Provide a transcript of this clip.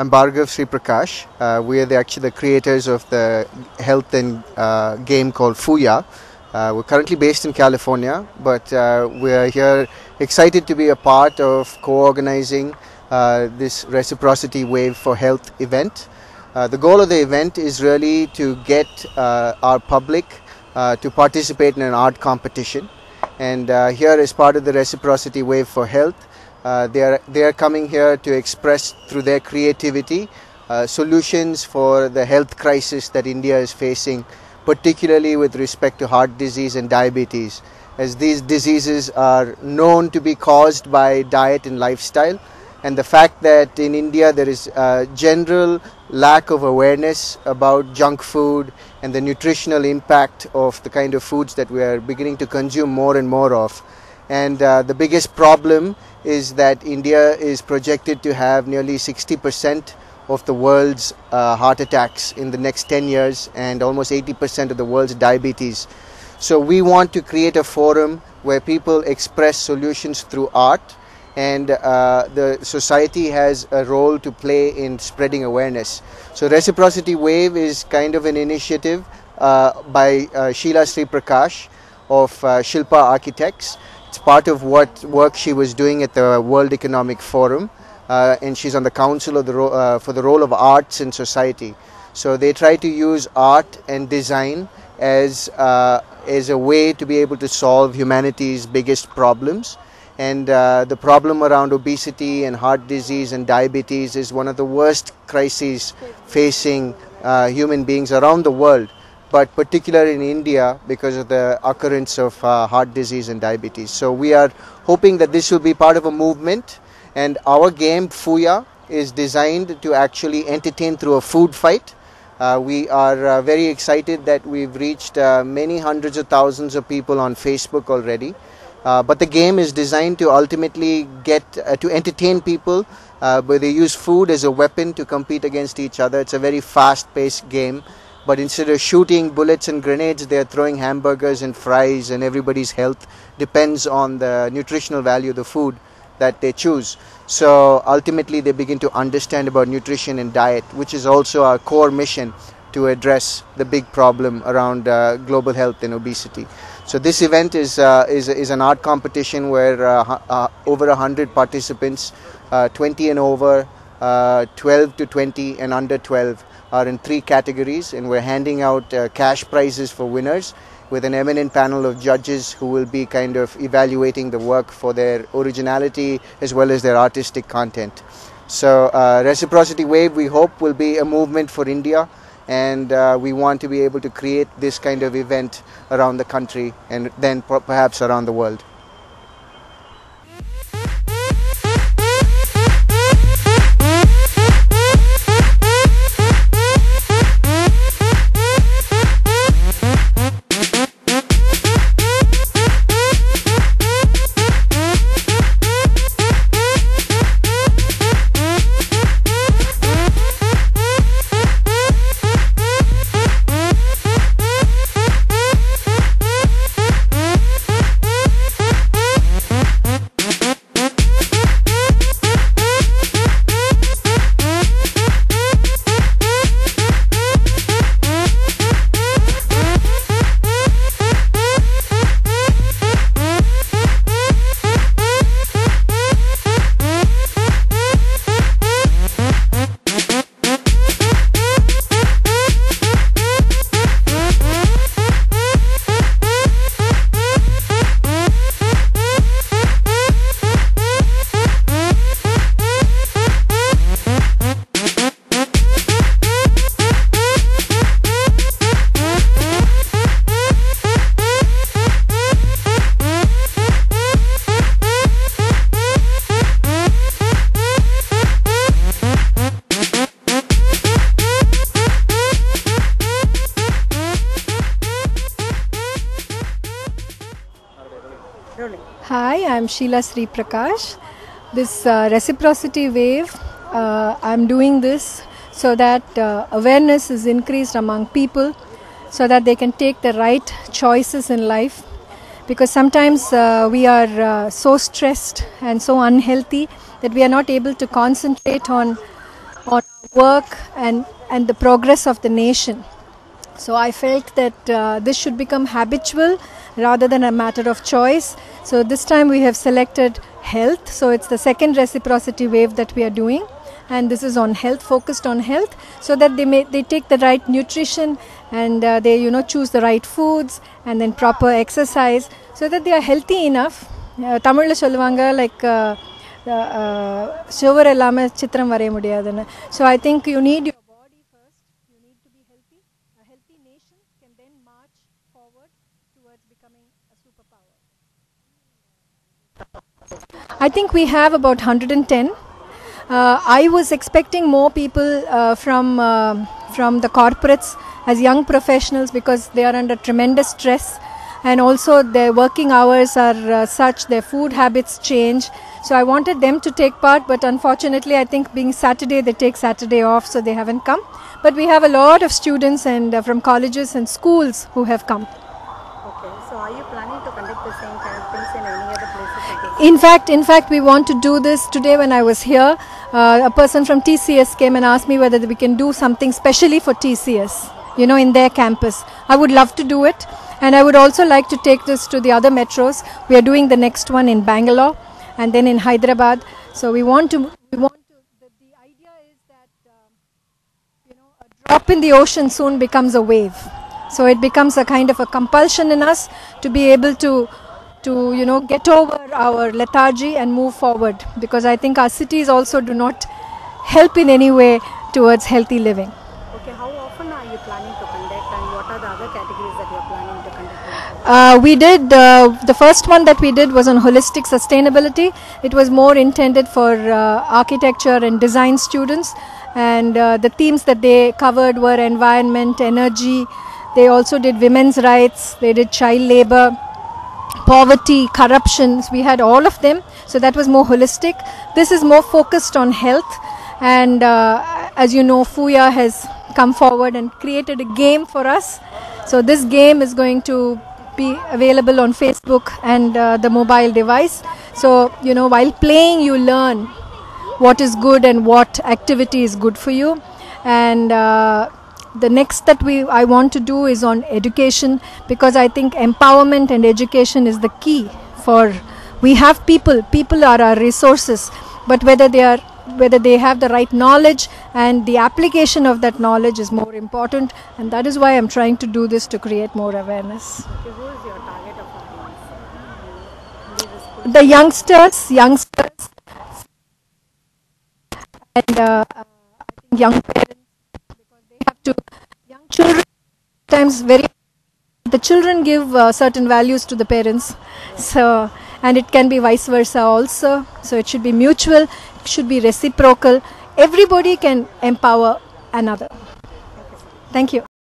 I'm Bhargav Sri Prakash. We are actually the creators of the health and game called Fuya. We're currently based in California, but we are here excited to be a part of co-organizing this Reciprocity Wave for Health event. The goal of the event is really to get our public to participate in an art competition. And here, as part of the Reciprocity Wave for Health, they are coming here to express through their creativity solutions for the health crisis that India is facing, particularly with respect to heart disease and diabetes, as these diseases are known to be caused by diet and lifestyle, and the fact that in India there is a general lack of awareness about junk food and the nutritional impact of the kind of foods that we are beginning to consume more and more of. And the biggest problem is that India is projected to have nearly 60% of the world's heart attacks in the next 10 years and almost 80% of the world's diabetes. So we want to create a forum where people express solutions through art, and the society has a role to play in spreading awareness. So Reciprocity Wave is kind of an initiative by Sheila Sri Prakash of Shilpa Architects. It's part of what work she was doing at the World Economic Forum, and she's on the council of for the role of arts in society. So they try to use art and design as a way to be able to solve humanity's biggest problems. And the problem around obesity and heart disease and diabetes is one of the worst crises facing human beings around the world, but particularly in India because of the occurrence of heart disease and diabetes. So we are hoping that this will be part of a movement, and our game Fuya is designed to actually entertain through a food fight. We are very excited that we've reached many hundreds of thousands of people on Facebook already. But the game is designed to ultimately get to entertain people, where they use food as a weapon to compete against each other. It's a very fast-paced game, but instead of shooting bullets and grenades, they are throwing hamburgers and fries, and everybody's health depends on the nutritional value of the food that they choose. So ultimately they begin to understand about nutrition and diet, which is also our core mission to address the big problem around global health and obesity. So this event is an art competition where over 100 participants, 20 and over, 12 to 20 and under 12 are in 3 categories, and we're handing out cash prizes for winners with an eminent panel of judges who will be kind of evaluating the work for their originality as well as their artistic content. So Reciprocity Wave, we hope, will be a movement for India, and we want to be able to create this kind of event around the country and then perhaps around the world. Hi, I'm Sheila Sri Prakash. This Reciprocity Wave, I'm doing this so that awareness is increased among people, so that they can take the right choices in life. Because sometimes we are so stressed and so unhealthy that we are not able to concentrate on on work and the progress of the nation. So I felt that this should become habitual rather than a matter of choice. So this time we have selected health. So it's the second reciprocity wave that we are doing, and this is on health, focused on health, so that they take the right nutrition and they choose the right foods and then proper exercise, so that they are healthy enough. Tamil solluvanga like sugar ellama chitram varaiya mudiyadunu. So I think you need your body first, you need to be healthy. A healthy nation can then march forward towards becoming a superpower. I think we have about 110. I was expecting more people from the corporates as young professionals, because they are under tremendous stress, and also their working hours are such, their food habits change. So I wanted them to take part, but unfortunately I think being Saturday, they take Saturday off, so they haven't come. But we have a lot of students and from colleges and schools who have come. Okay, so are you planning to conduct the same kind of things in any other places? In fact, we want to do this today. When I was here, a person from TCS came and asked me whether we can do something specially for TCS, in their campus. I would love to do it, and I would also like to take this to the other metros. We are doing the next one in Bangalore and then in Hyderabad. So the idea is that a drop in the ocean soon becomes a wave. So it becomes a kind of a compulsion in us to be able to get over our lethargy and move forward, because I think our cities also do not help in any way towards healthy living. Okay, how often are you planning to conduct, and what are the other categories that you are planning to conduct? We did the first one that we did was on holistic sustainability. It was more intended for architecture and design students, and the themes that they covered were environment, energy. They also did women's rights, they did child labor, poverty, corruption. We had all of them, so that was more holistic. This is more focused on health, and as you know, FUYA has come forward and created a game for us. So this game is going to be available on Facebook and the mobile device. So while playing, you learn what is good and what activity is good for you. And the next that I want to do is on education, because I think empowerment and education is the key for. We have people are our resources, but whether they have the right knowledge, and the application of that knowledge is more important, and that is why I'm trying to do this, to create more awareness. Okay, who is your target of audience? The youngsters, and I think young parents. Young children sometimes the children give certain values to the parents, so, and it can be vice versa also. So it should be mutual, it should be reciprocal. Everybody can empower another. Thank you.